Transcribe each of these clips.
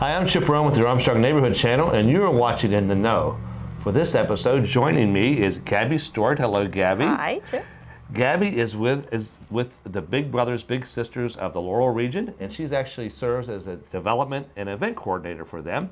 Hi, I'm Chip Rome with the Armstrong Neighborhood Channel, and you are watching In the Know. For this episode, joining me is Gabby Stewart. Hello, Gabby. Hi, Chip. Gabby is with the Big Brothers Big Sisters of the Laurel region, and she's actually serves as a development and event coordinator for them.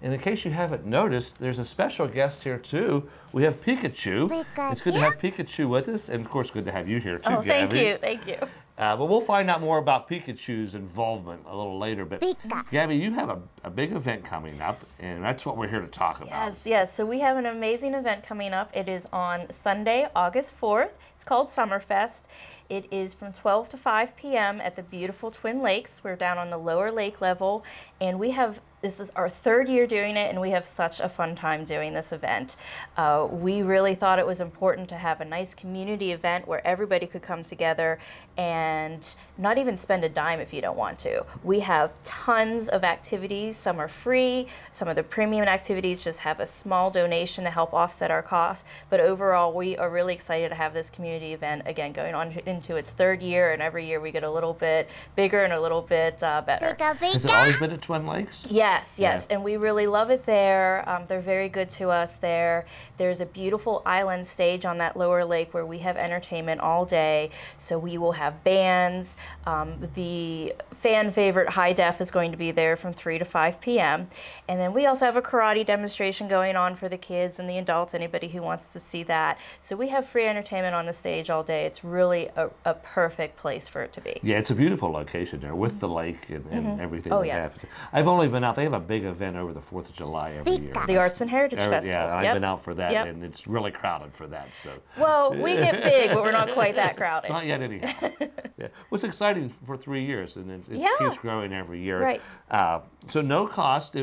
And in case you haven't noticed, there's a special guest here too. We have Pikachu. It's good to have Pikachu with us, and of course, good to have you here too, Gabby. Thank you. But we'll find out more about Pikachu's involvement a little later. But Gabby, you have a big event coming up, and that's what we're here to talk about. Yes. So we have an amazing event coming up. It is on Sunday, August 4th. It's called Summerfest. It is from 12 to 5 p.m. at the beautiful Twin Lakes. We're down on the lower lake level, and this is our third year doing it, and we have such a fun time doing this event. We really thought it was important to have a nice community event where everybody could come together and not even spend a dime if you don't want to. We have tons of activities. Some are free. Some of the premium activities just have a small donation to help offset our costs. But overall, we are really excited to have this community event, again, going on into its third year, and every year we get a little bit bigger and a little bit better. Has it always been at Twin Lakes? Yes, and we really love it there. They're very good to us there. There's a beautiful island stage on that lower lake where we have entertainment all day. So we will have bands. The fan favorite High Def is going to be there from 3 to 5 p.m. And then we also have a karate demonstration going on for the kids and the adults, anybody who wants to see that. So we have free entertainment on the stage all day. It's really a perfect place for it to be. Yeah, it's a beautiful location there with the lake and everything. Oh, yes. I've only been out. They have a big event over the 4th of July every year. The Arts and Heritage Festival. Yeah, I've been out for that, and it's really crowded for that. So. Well, we get big, but we're not quite that crowded. Not yet, anyhow. Yeah. What's exciting for 3 years, and it keeps growing every year. Right. So no cost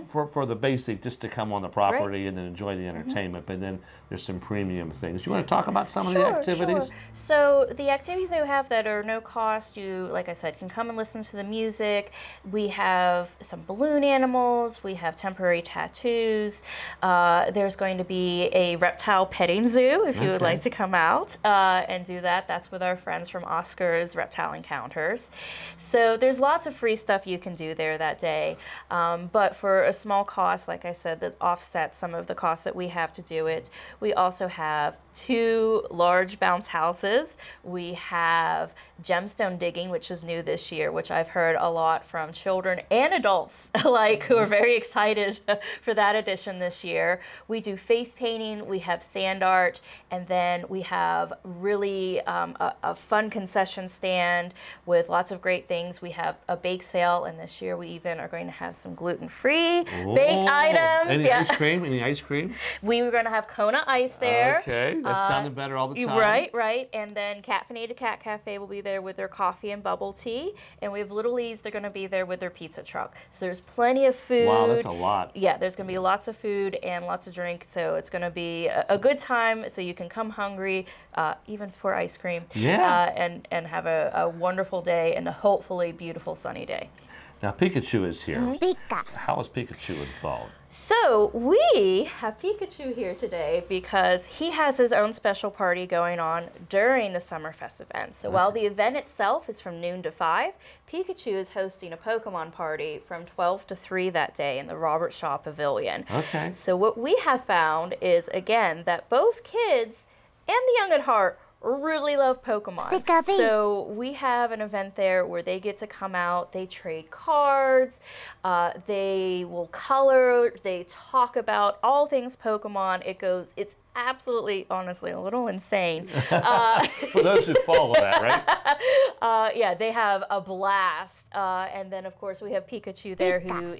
for the basic, just to come on the property and then enjoy the entertainment. But then there's some premium things. You want to talk about some of the activities? Sure. So the activities that we have that are no cost, you, like I said, can come and listen to the music. We have some balloon animals. We have temporary tattoos. There's going to be a reptile petting zoo if you would like to come out and do that. That's with our friends from Oscar's Reptile Encounters. So there's lots of free stuff you can do there that day. But for a small cost, like I said, that offsets some of the costs that we have to do it. We also have 2 large bounce houses. We have gemstone digging, which is new this year, which I've heard a lot from children and adults alike who are very excited for that addition this year. We do face painting, we have sand art, and then we have really a fun concession stand with lots of great things. We have a bake sale, and this year we even are going to have some gluten-free baked items. Any ice cream? Any ice cream? We were going to have Kona Ice there. Okay, that sounded better all the time. Right. And then Caffeinated Cat Cafe will be there with their coffee and bubble tea. And we have Little E's, they're going to be there with their pizza truck. So there's plenty of food. Wow, that's a lot. Yeah, there's going to be lots of food and lots of drink. So it's going to be a good time. So you can come hungry, even for ice cream. Yeah. And have a wonderful day and a hopefully beautiful sunny day. Now Pikachu is here. How is Pikachu involved? So we have Pikachu here today because he has his own special party going on during the Summerfest event. So while the event itself is from noon to 5, Pikachu is hosting a Pokemon party from 12 to 3 that day in the Robert Shaw Pavilion. Okay. So what we have found is, again, that both kids and the young at heart really love Pokemon. So we have an event there where they get to come out, they trade cards, they will color, they talk about all things Pokemon. It's absolutely, honestly, a little insane. For those who follow that, right? Yeah, they have a blast. And then, of course, we have Pikachu there who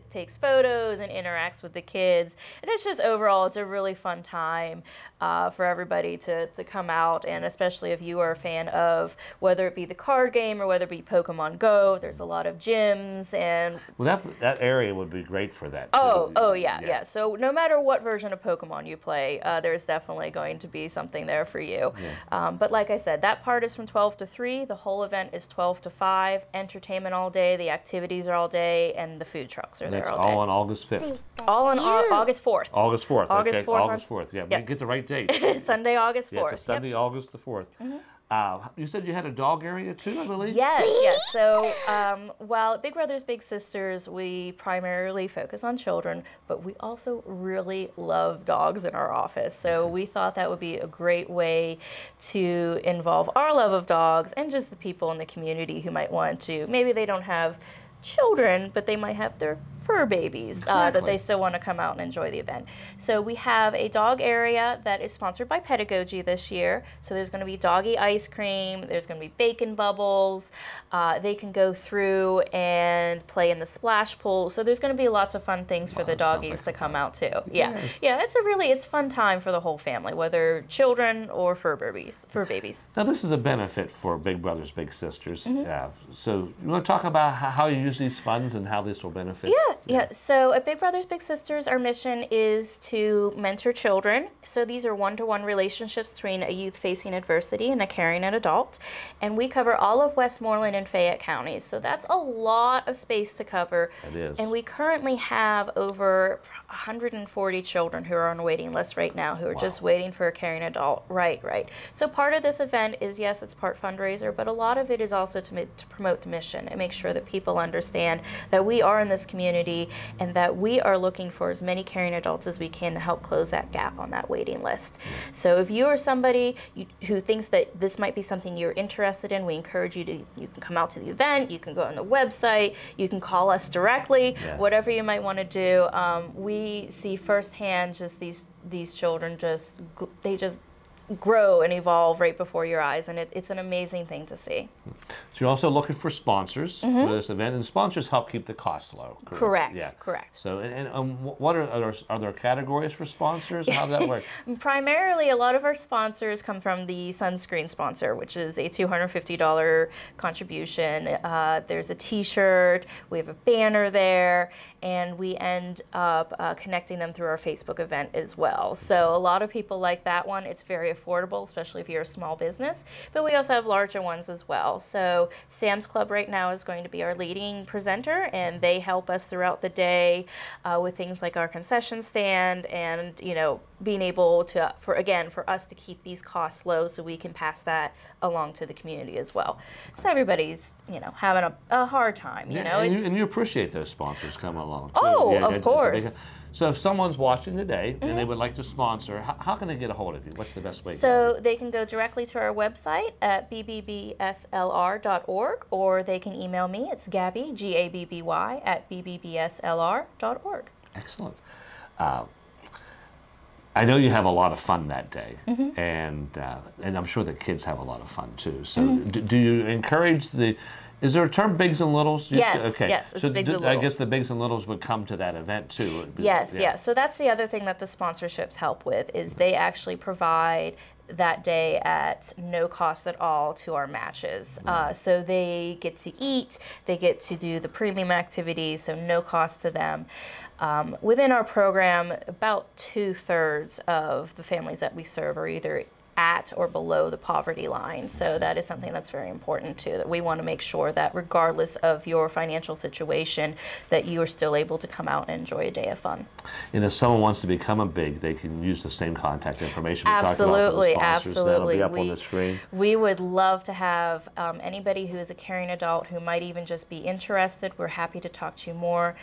takes photos and interacts with the kids. And it's just, overall, it's a really fun time for everybody to come out. And especially if you are a fan of whether it be the card game or whether it be Pokemon Go, there's a lot of gyms. And well, that area would be great for that, too. Yeah. So no matter what version of Pokemon you play, there's definitely going to be something there for you. Yeah. But like I said, that part is from 12 to 3. The whole event is 12 to 5. Entertainment all day. The activities are all day. And the food trucks are there all day. That's all on August 5th. All on August 4th. August 4th. August 4th. August 4th. Yeah, we get the right date. Sunday, August 4th. Yeah, it's a Sunday, August the 4th. You said you had a dog area too, I believe? Yes, yes. So while at Big Brothers Big Sisters, we primarily focus on children, but we also really love dogs in our office. So we thought that would be a great way to involve our love of dogs and just the people in the community who might want to. Maybe they don't have children, but they might have their fur babies that they still want to come out and enjoy the event. So we have a dog area that is sponsored by Pedagogy this year. So there's going to be doggy ice cream, there's going to be bacon bubbles, they can go through and play in the splash pool. So there's going to be lots of fun things for the doggies to come out too. Yeah, yeah, it's fun time for the whole family, whether children or fur babies. Now this is a benefit for Big Brothers Big Sisters. So you want to talk about how you use these funds and how this will benefit? Yeah. So at Big Brothers Big Sisters, our mission is to mentor children. So these are one-to-one relationships between a youth facing adversity and a caring adult. And we cover all of Westmoreland and Fayette counties. So that's a lot of space to cover. It is. And we currently have over 140 children who are on a waiting list right now who are just waiting for a caring adult. Right. So part of this event is, yes, it's part fundraiser, but a lot of it is also to promote the mission and make sure that people understand that we are in this community and that we are looking for as many caring adults as we can to help close that gap on that waiting list. So if you are somebody who thinks that this might be something you're interested in, we encourage you to, you can come out to the event, you can go on the website, you can call us directly, whatever you might want to do. We see firsthand just these children they just grow and evolve right before your eyes, and it's an amazing thing to see. So you're also looking for sponsors for this event, and sponsors help keep the cost low. Correct. Yeah. Correct. So, what are there categories for sponsors? How does that work? Primarily, a lot of our sponsors come from the sunscreen sponsor, which is a $250 contribution. There's a T-shirt, we have a banner there, and we end up connecting them through our Facebook event as well. So a lot of people like that one. It's very affordable, especially if you're a small business, but we also have larger ones as well. So Sam's Club right now is going to be our leading presenter, and they help us throughout the day with things like our concession stand and, being able to, for us to keep these costs low so we can pass that along to the community as well. So everybody's, having a hard time, And you appreciate those sponsors coming along too. Oh, of course. So if someone's watching today and they would like to sponsor, how can they get a hold of you? What's the best way? So they can go directly to our website at BBBSLR.org, or they can email me. It's Gabby, Gabby, at BBBSLR.org. Excellent. I know you have a lot of fun that day, and I'm sure the kids have a lot of fun too. So do you encourage is there a term bigs and littles? Yes, okay. Yes, it's so bigs and I littles. guess the bigs and littles would come to that event too. Yes. So that's the other thing that the sponsorships help with, is they actually provide that day at no cost at all to our matches. So they get to eat, they get to do the premium activities, so no cost to them. Within our program, about 2/3 of the families that we serve are either at or below the poverty line. So that is something that's very important too, that we want to make sure that regardless of your financial situation, that you are still able to come out and enjoy a day of fun. And if someone wants to become a big, they can use the same contact information we Absolutely, talked about for the sponsors. absolutely. That'll be up on the screen. We would love to have anybody who is a caring adult who might even just be interested. We're happy to talk to you more.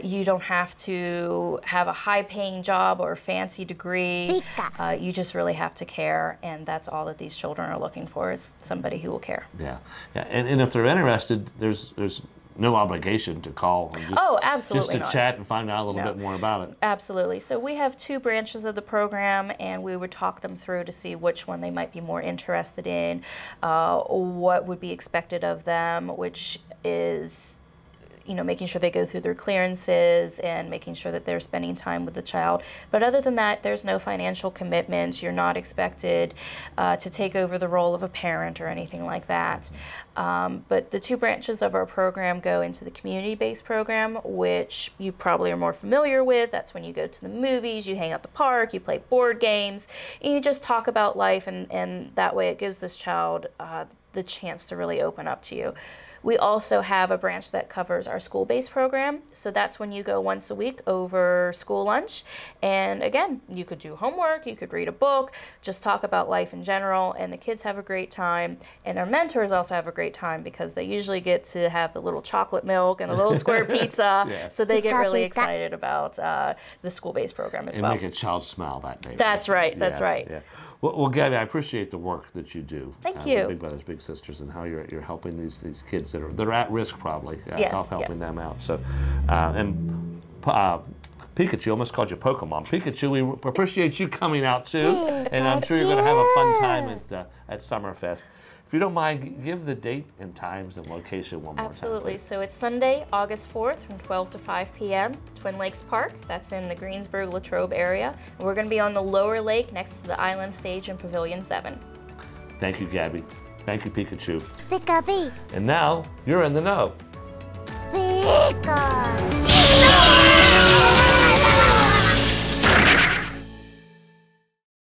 You don't have to have a high-paying job or a fancy degree. You just really have to care. And that's all that these children are looking for, is somebody who will care. Yeah. And if they're interested, there's no obligation to call. And Absolutely just to chat and find out a little bit more about it. Absolutely. So we have 2 branches of the program, and we would talk them through to see which one they might be more interested in, what would be expected of them, which is making sure they go through their clearances and making sure that they're spending time with the child. But other than that, there's no financial commitments. You're not expected to take over the role of a parent or anything like that. But the 2 branches of our program go into the community-based program, which you probably are more familiar with. That's when you go to the movies, you hang out at the park, you play board games, and you just talk about life, and that way it gives this child the chance to really open up to you. We also have a branch that covers our school-based program. So that's when you go once a week over school lunch. And again, you could do homework, you could read a book, just talk about life in general, and the kids have a great time. And our mentors also have a great time because they usually get to have a little chocolate milk and a little square pizza. Yeah. So they get really excited about the school-based program as well. And make a child smile that day. That's right, that's right. Yeah. Well, Gabby, I appreciate the work that you do. Thank you. With Big Brothers Big Sisters, and how you're helping these kids that are at risk probably. Yes, helping them out. So, Pikachu, almost called you Pokémon. Pikachu, we appreciate you coming out too, and I'm sure you're going to have a fun time at Summerfest. If you don't mind, give the date and times and location one more time. Absolutely. Please. So it's Sunday, August 4th from 12 to 5 p.m. Twin Lakes Park. That's in the Greensburg, Latrobe area. And we're going to be on the lower lake next to the island stage in Pavilion 7. Thank you, Gabby. Thank you, Pikachu. Pikachu. And now, you're in the know. Pika.